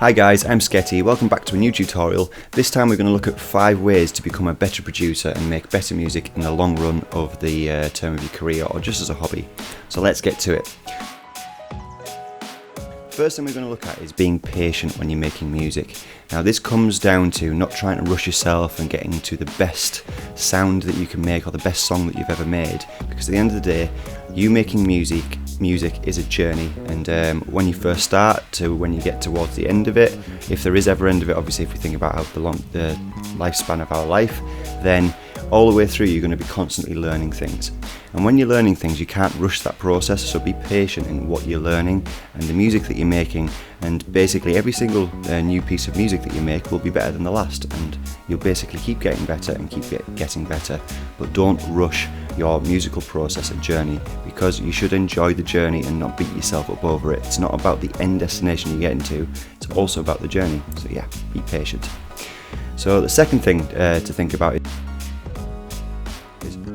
Hi guys, I'm SKETI, welcome back to a new tutorial. This time we're going to look at 5 ways to become a better producer and make better music in the long run of the term of your career or just as a hobby. So let's get to it. First thing we're going to look at is being patient when you're making music. Now this comes down to not trying to rush yourself and getting to the best sound that you can make or the best song that you've ever made, because at the end of the day, you making music is a journey, and when you first start to when you get towards the end of it, if there is ever end of it, obviously if we think about how the lifespan of our life, then all the way through you're going to be constantly learning things. And when you're learning things, you can't rush that process, so be patient in what you're learning and the music that you're making, and basically every single new piece of music that you make will be better than the last, and you'll basically keep getting better and keep getting better. But don't rush your musical process and journey, because you should enjoy the journey and not beat yourself up over it. It's not about the end destination you're getting to, it's also about the journey. So yeah, be patient. So the second thing to think about is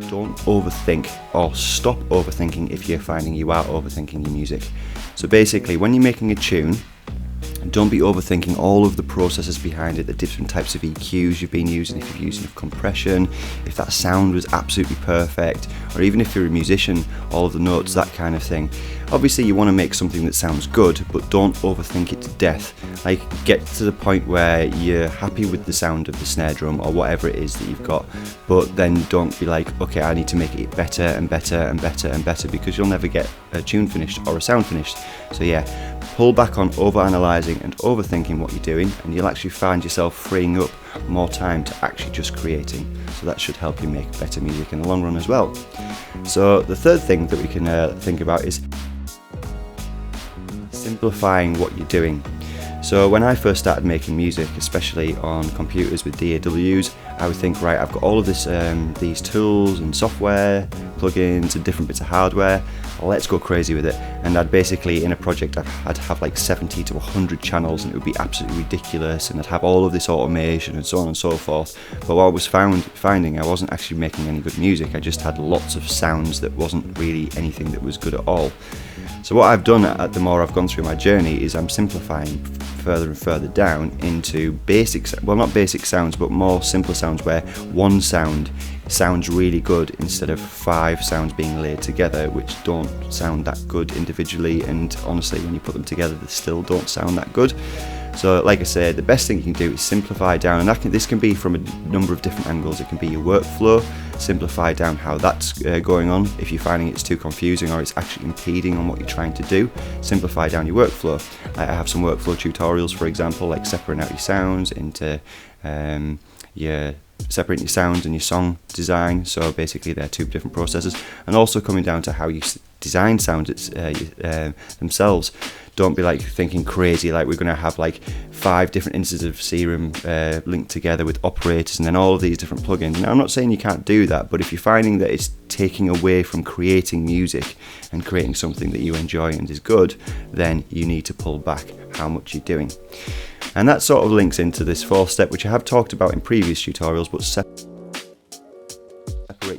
don't overthink, or stop overthinking if you're finding you are overthinking your music. So basically, when you're making a tune, don't be overthinking all of the processes behind it, the different types of EQs you've been using, if you've used enough compression, if that sound was absolutely perfect, or even if you're a musician, all of the notes, that kind of thing. Obviously you want to make something that sounds good, but don't overthink it to death. Like, get to the point where you're happy with the sound of the snare drum or whatever it is that you've got, but then don't be like, okay, I need to make it better and better and better and better, because you'll never get a tune finished or a sound finished. So yeah, pull back on overanalyzing and overthinking what you're doing, and you'll actually find yourself freeing up more time to actually just creating. So that should help you make better music in the long run as well. So the third thing that we can think about is simplifying what you're doing. So when I first started making music, especially on computers with DAWs, I would think, right, I've got all of this, these tools and software, plugins and different bits of hardware, let's go crazy with it. And I'd basically, in a project, I'd have like 70 to 100 channels, and it would be absolutely ridiculous, and I'd have all of this automation and so on and so forth. But what I was finding, I wasn't actually making any good music. I just had lots of sounds that wasn't really anything that was good at all. So what I've done at the more I've gone through my journey is I'm simplifying further and further down into basic, well, not basic sounds, but more simpler sounds where one sound sounds really good instead of 5 sounds being laid together, which don't sound that good individually, and honestly when you put them together they still don't sound that good. So like I said, the best thing you can do is simplify down, and this can be from a number of different angles. It can be your workflow, simplify down how that's going on. If you're finding it's too confusing or it's actually impeding on what you're trying to do, simplify down your workflow. I have some workflow tutorials, for example, like separating out your sounds into separating your sounds and your song design. So basically they're 2 different processes, and also coming down to how you design sounds themselves. Don't be like thinking crazy like we're going to have like 5 different instances of Serum linked together with operators and then all of these different plugins. Now I'm not saying you can't do that, but if you're finding that it's taking away from creating music and creating something that you enjoy and is good, then you need to pull back how much you're doing. And that sort of links into this 4th step, which I have talked about in previous tutorials, but separate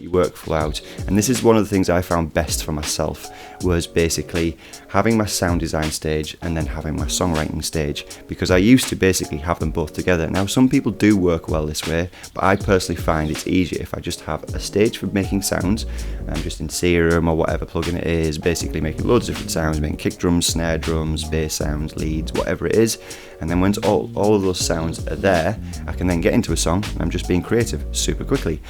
your workflow out. And this is one of the things I found best for myself, was basically having my sound design stage and then having my songwriting stage, because I used to basically have them both together. Now some people do work well this way, but I personally find it's easier if I just have a stage for making sounds, and I'm just in Serum or whatever plugin it is, basically making loads of different sounds, making kick drums, snare drums, bass sounds, leads, whatever it is. And then once all of those sounds are there, I can then get into a song and I'm just being creative super quickly,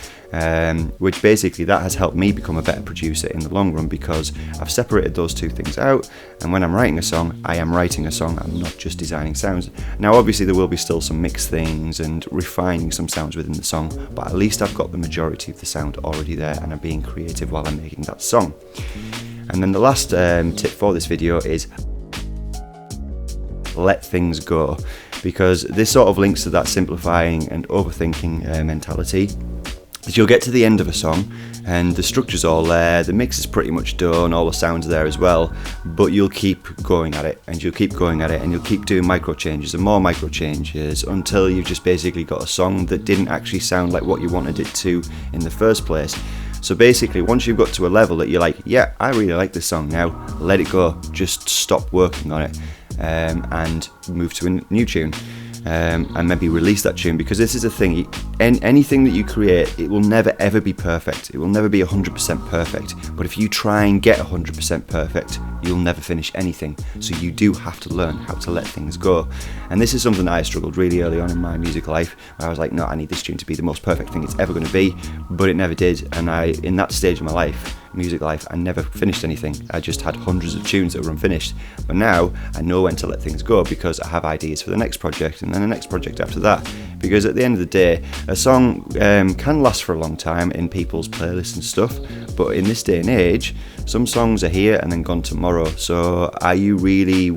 which basically that has helped me become a better producer in the long run, because I've separated those 2 things out, and when I'm writing a song, I am writing a song, I'm not just designing sounds. Now obviously there will be still some mixed things and refining some sounds within the song, but at least I've got the majority of the sound already there and I'm being creative while I'm making that song. And then the last tip for this video is let things go, because this sort of links to that simplifying and overthinking mentality. As you'll get to the end of a song and the structure's all there, the mix is pretty much done, all the sounds are there as well, but you'll keep going at it and you'll keep going at it and you'll keep doing micro changes and more micro changes until you've just basically got a song that didn't actually sound like what you wanted it to in the first place. So basically, once you've got to a level that you're like, yeah, I really like this song now, let it go, just stop working on it. and move to a new tune. And maybe release that tune, because this is the thing, anything that you create, it will never ever be perfect. It will never be 100% perfect, but if you try and get 100% perfect, you'll never finish anything. So you do have to learn how to let things go, and this is something that I struggled really early on in my music life, where I was like, no, I need this tune to be the most perfect thing it's ever going to be, but it never did. And in that stage of my life, music life, I never finished anything. I just had hundreds of tunes that were unfinished. But now I know when to let things go, because I have ideas for the next project and then the next project after that. Because at the end of the day, a song can last for a long time in people's playlists and stuff, but in this day and age, some songs are here and then gone tomorrow. So are you really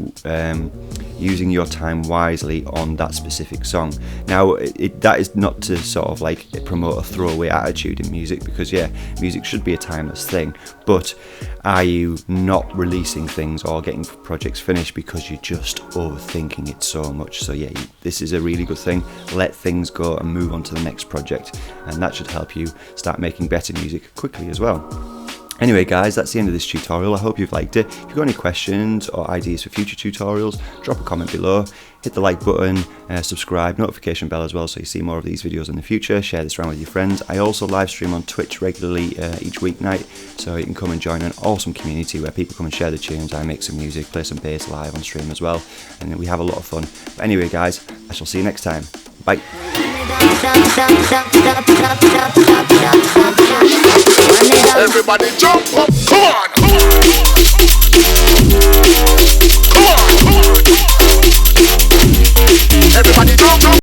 using your time wisely on that specific song? Now, that is not to sort of like promote a throwaway attitude in music, because yeah, music should be a timeless thing, but are you not releasing things or getting projects finished because you're just overthinking it so much? So yeah, this is a really good thing. Let things go and move on to the next project, and that should help you start making better music quickly as well. Anyway guys, that's the end of this tutorial. I hope you've liked it. If you've got any questions or ideas for future tutorials, drop a comment below, hit the like button, subscribe, notification bell as well, so you see more of these videos in the future. Share this around with your friends. I also live stream on Twitch regularly each weeknight, so you can come and join an awesome community where people come and share the tunes. I make some music, play some bass live on stream as well, and we have a lot of fun. But anyway guys, I shall see you next time. Bye. Everybody jump up, come on! Come on! Everybody jump up!